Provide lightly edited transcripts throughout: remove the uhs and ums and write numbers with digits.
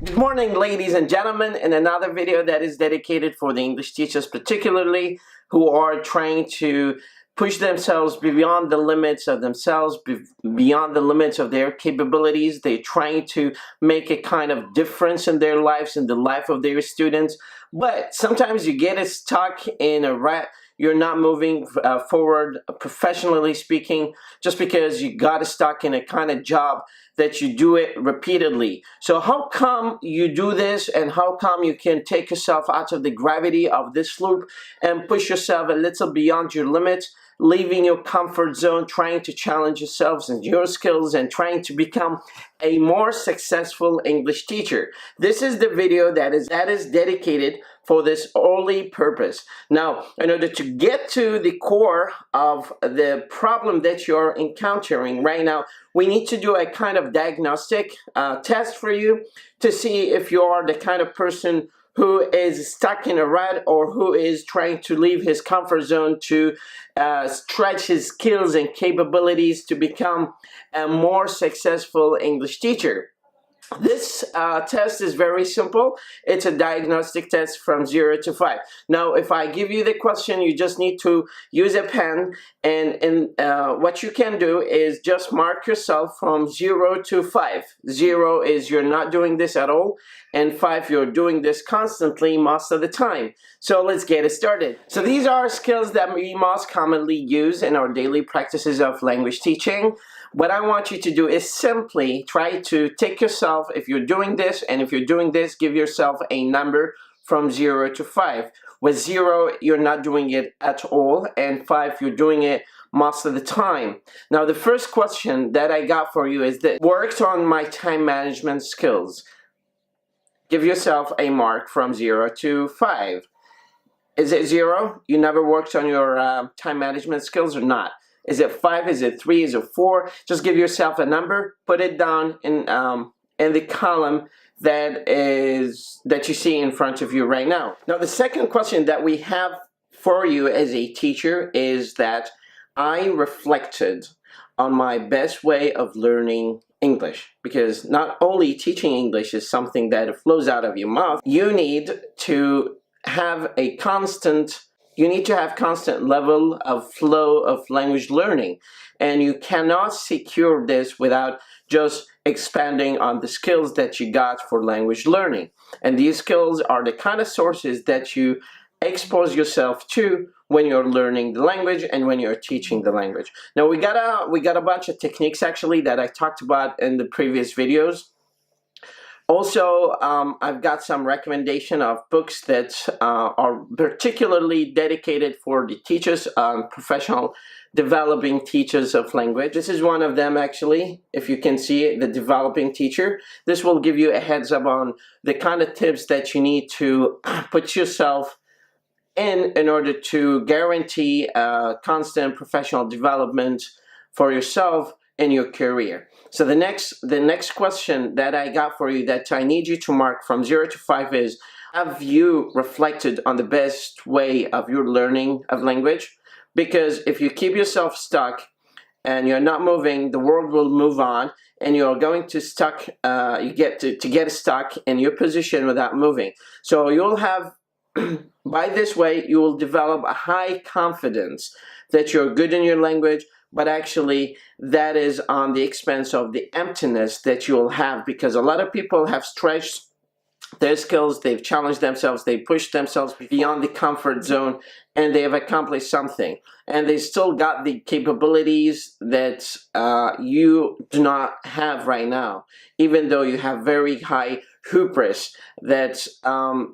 Good morning, ladies and gentlemen, in another video that is dedicated for the English teachers particularly who are trying to push themselves beyond the limits of themselves, beyond the limits of their capabilities. They're trying to make a kind of difference in their lives, in the life of their students. But sometimes you get stuck in a rut. You're not moving forward, professionally speaking, just because you got stuck in a kind of job that you do it repeatedly. So how come you do this, and how come you can take yourself out of the gravity of this loop and push yourself a little beyond your limits, leaving your comfort zone, trying to challenge yourselves and your skills and trying to become a more successful English teacher? This is the video that is dedicated for this only purpose. Now, in order to get to the core of the problem that you're encountering right now, we need to do a kind of diagnostic test for you to see if you are the kind of person who is stuck in a rut or who is trying to leave his comfort zone to stretch his skills and capabilities to become a more successful English teacher. This test is very simple. It's a diagnostic test from 0 to 5. Now, if I give you the question, you just need to use a pen, and what you can do is just mark yourself from 0 to 5. 0 is you're not doing this at all, and 5, you're doing this constantly most of the time. So let's get it started. So these are skills that we most commonly use in our daily practices of language teaching. What I want you to do is simply try to take yourself, if you're doing this, and if you're doing this, give yourself a number from 0 to 5. With 0, you're not doing it at all, and 5, you're doing it most of the time. Now, the first question that I got for you is this: worked on my time management skills. Give yourself a mark from 0 to 5. Is it 0? You never worked on your time management skills, or not? Is it 5? Is it 3? Is it 4? Just give yourself a number. Put it down in the column that you see in front of you right now. Now, the second question that we have for you as a teacher is that I reflected on my best way of learning English, because not only teaching English is something that flows out of your mouth. You need to have a constant level of flow of language learning, and you cannot secure this without just expanding on the skills that you got for language learning. And these skills are the kind of sources that you expose yourself to when you're learning the language and when you're teaching the language. Now, we got a bunch of techniques actually that I talked about in the previous videos. Also, I've got some recommendation of books that are particularly dedicated for the teachers, professional developing teachers of language. This is one of them actually, if you can see it, The Developing Teacher. This will give you a heads up on the kind of tips that you need to put yourself in order to guarantee constant professional development for yourself in your career. So the next question that I got for you that I need you to mark from 0 to 5 is: have you reflected on the best way of your learning of language? Because if you keep yourself stuck and you're not moving, the world will move on, and you're going to get stuck in your position without moving. So you'll have by this way, you will develop a high confidence that you're good in your language, but actually that is on the expense of the emptiness that you'll have, because a lot of people have stretched their skills, they've challenged themselves, they pushed themselves beyond the comfort zone, and they have accomplished something. And they still got the capabilities that you do not have right now, even though you have very high hubris that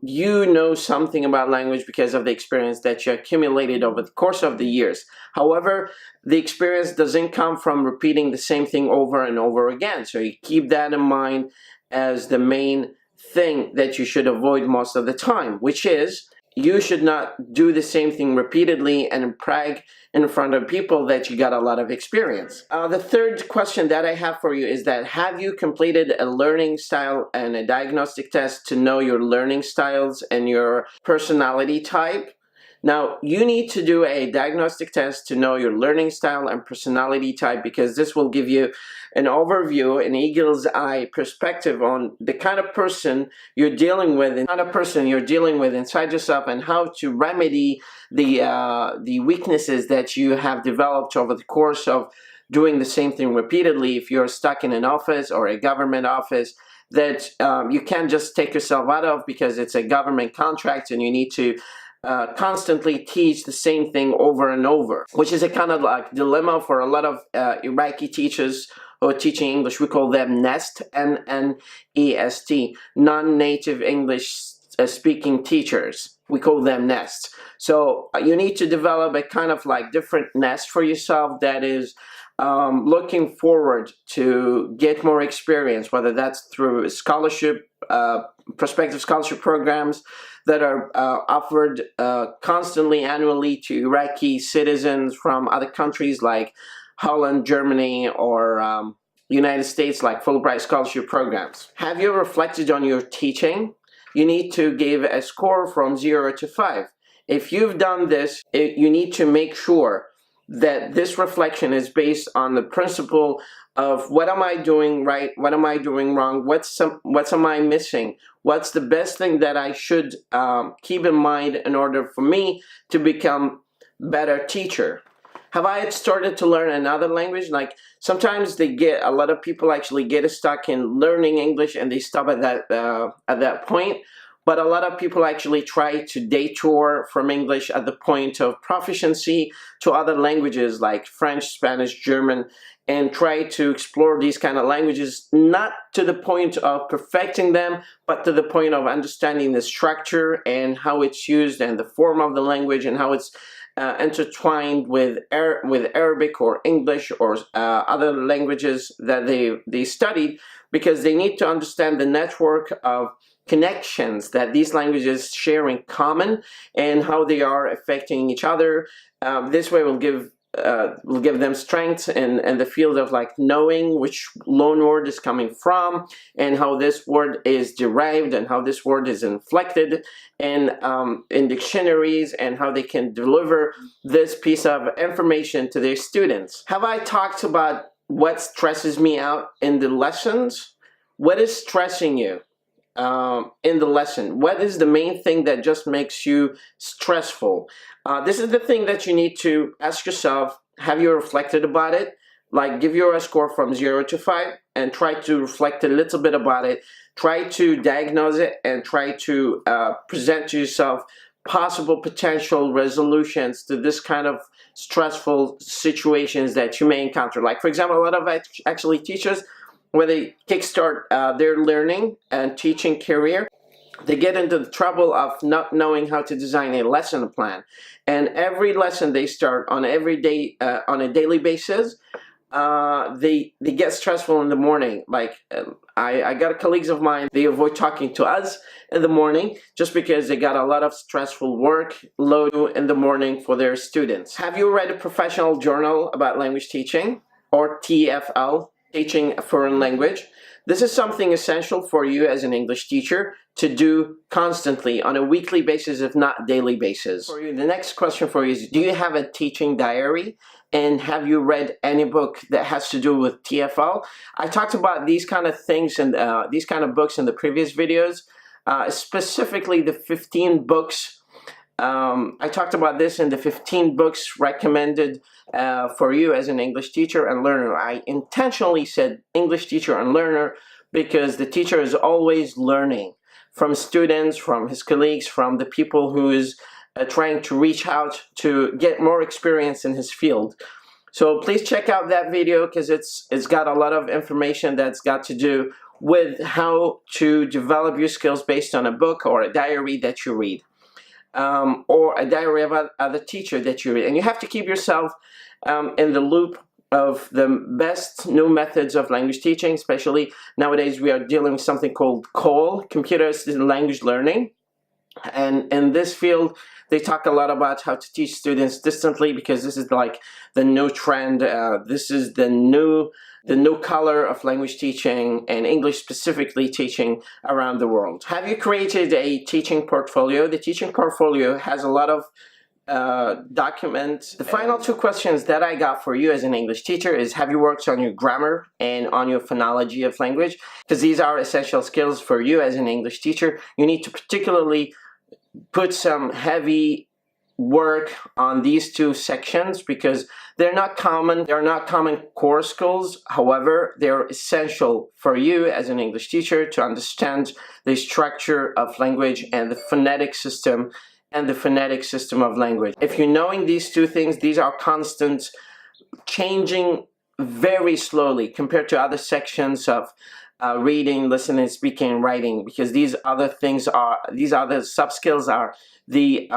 you know something about language because of the experience that you accumulated over the course of the years. However, the experience doesn't come from repeating the same thing over and over again. So you keep that in mind as the main thing that you should avoid most of the time, which is you should not do the same thing repeatedly and brag in front of people that you got a lot of experience. The third question that I have for you is that have you completed a learning style and a diagnostic test to know your learning styles and your personality type? Now, you need to do a diagnostic test to know your learning style and personality type, because this will give you an overview, an eagle's eye perspective on the kind of person you're dealing with, inside yourself, and how to remedy the weaknesses that you have developed over the course of doing the same thing repeatedly. If you're stuck in an office or a government office that you can't just take yourself out of because it's a government contract and you need to constantly teach the same thing over and over, which is a kind of like dilemma for a lot of Iraqi teachers who are teaching English. We call them NEST, N-N-E-S-T, non-native English speaking teachers. We call them NEST. So you need to develop a kind of like different nest for yourself that is looking forward to get more experience, whether that's through scholarship, prospective scholarship programs that are offered constantly annually to Iraqi citizens from other countries like Holland, Germany, or United States, like Fulbright scholarship programs. Have you reflected on your teaching? You need to give a score from 0 to 5. If you've done this, you need to make sure that this reflection is based on the principle of what am I doing right, what am I doing wrong, what am I missing, what's the best thing that I should keep in mind in order for me to become a better teacher. Have I started to learn another language? Like sometimes a lot of people actually get stuck in learning English and they stop at that point. But a lot of people actually try to detour from English at the point of proficiency to other languages like French, Spanish, German, and try to explore these kind of languages, not to the point of perfecting them, but to the point of understanding the structure and how it's used and the form of the language and how it's intertwined with Arabic or English or other languages that they studied, because they need to understand the network of connections that these languages share in common and how they are affecting each other. This way will give them strength in the field of like knowing which loan word is coming from and how this word is derived and how this word is inflected in dictionaries and how they can deliver this piece of information to their students. Have I talked about what stresses me out in the lessons? What is stressing you in the lesson? What is the main thing that just makes you stressful? This is the thing that you need to ask yourself. Have you reflected about it? Like give your score from 0 to 5 and try to reflect a little bit about it. Try to diagnose it and try to present to yourself possible potential resolutions to this kind of stressful situations that you may encounter. Like for example, a lot of actually teachers, when they kickstart their learning and teaching career, they get into the trouble of not knowing how to design a lesson plan. And every lesson they start on on a daily basis, they get stressful in the morning. Like I got colleagues of mine, they avoid talking to us in the morning just because they got a lot of stressful work load in the morning for their students. Have you read a professional journal about language teaching, or TFL? Teaching a foreign language? This is something essential for you as an English teacher to do constantly on a weekly basis, if not daily basis. For you, the next question for you is, do you have a teaching diary? And have you read any book that has to do with TFL? I talked about these kind of things and these kind of books in the previous videos, specifically the 15 books. I talked about this in the 15 books recommended for you as an English teacher and learner. I intentionally said English teacher and learner because the teacher is always learning from students, from his colleagues, from the people who is trying to reach out to get more experience in his field. So please check out that video because it's got a lot of information that's got to do with how to develop your skills based on a book or a diary that you read. Or a diary of other teacher that you read. And you have to keep yourself in the loop of the best new methods of language teaching, especially nowadays we are dealing with something called CALL, Computer Assisted Language Learning. And in this field, they talk a lot about how to teach students distantly because this is like the new trend. This is the new color of language teaching and English specifically teaching around the world. Have you created a teaching portfolio? The teaching portfolio has a lot of document. The final two questions that I got for you as an English teacher is, have you worked on your grammar and on your phonology of language? Because these are essential skills for you as an English teacher. You need to particularly put some heavy work on these two sections because they're not common core skills. However, they're essential for you as an English teacher to understand the structure of language and the phonetic system of language. If you're knowing these two things, these are constant, changing very slowly compared to other sections of reading, listening, speaking, and writing, because these other sub-skills are the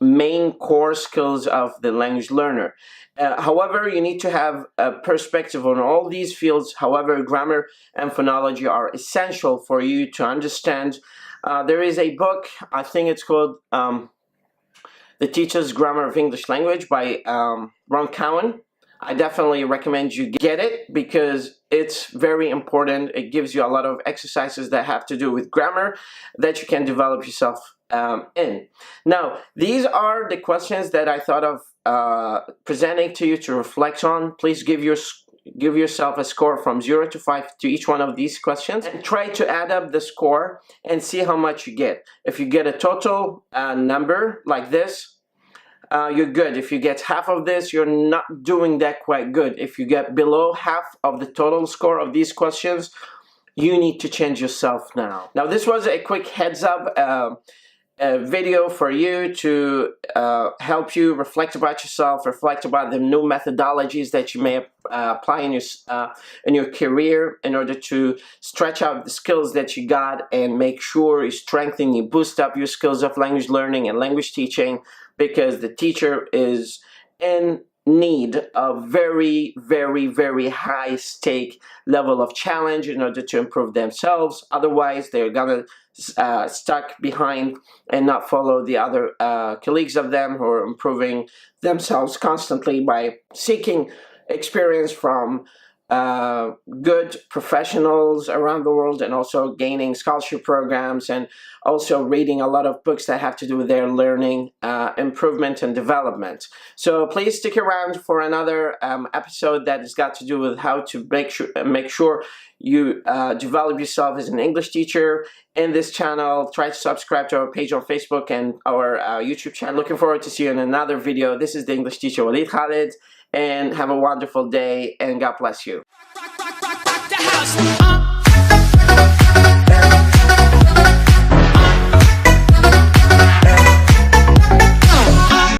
main core skills of the language learner. However, you need to have a perspective on all these fields. However, grammar and phonology are essential for you to understand. There is a book, I think it's called The Teacher's Grammar of English Language by Ron Cowan. I definitely recommend you get it because it's very important. It gives you a lot of exercises that have to do with grammar that you can develop yourself in. Now, these are the questions that I thought of presenting to you to reflect on. Please give yourself a score from 0 to 5 to each one of these questions and try to add up the score and see how much you get. If you get a total number like this, you're good. If you get half of this, you're not doing that quite good. If you get below half of the total score of these questions, you need to change yourself now. Now, this was a quick heads up video for you to help you reflect about yourself, reflect about the new methodologies that you may apply in your career in order to stretch out the skills that you got and make sure you strengthen, you boost up your skills of language learning and language teaching, because the teacher is in need of very, very, very high stake level of challenge in order to improve themselves. Otherwise, they're gonna stuck behind and not follow the other colleagues of them who are improving themselves constantly by seeking experience from good professionals around the world, and also gaining scholarship programs, and also reading a lot of books that have to do with their learning, improvement, and development. So please stick around for another episode that has got to do with how to make sure you develop yourself as an English teacher in this channel. Try to subscribe to our page on Facebook and our YouTube channel. Looking forward to see you in another video. This is the English teacher Walid, and have a wonderful day, and God bless you.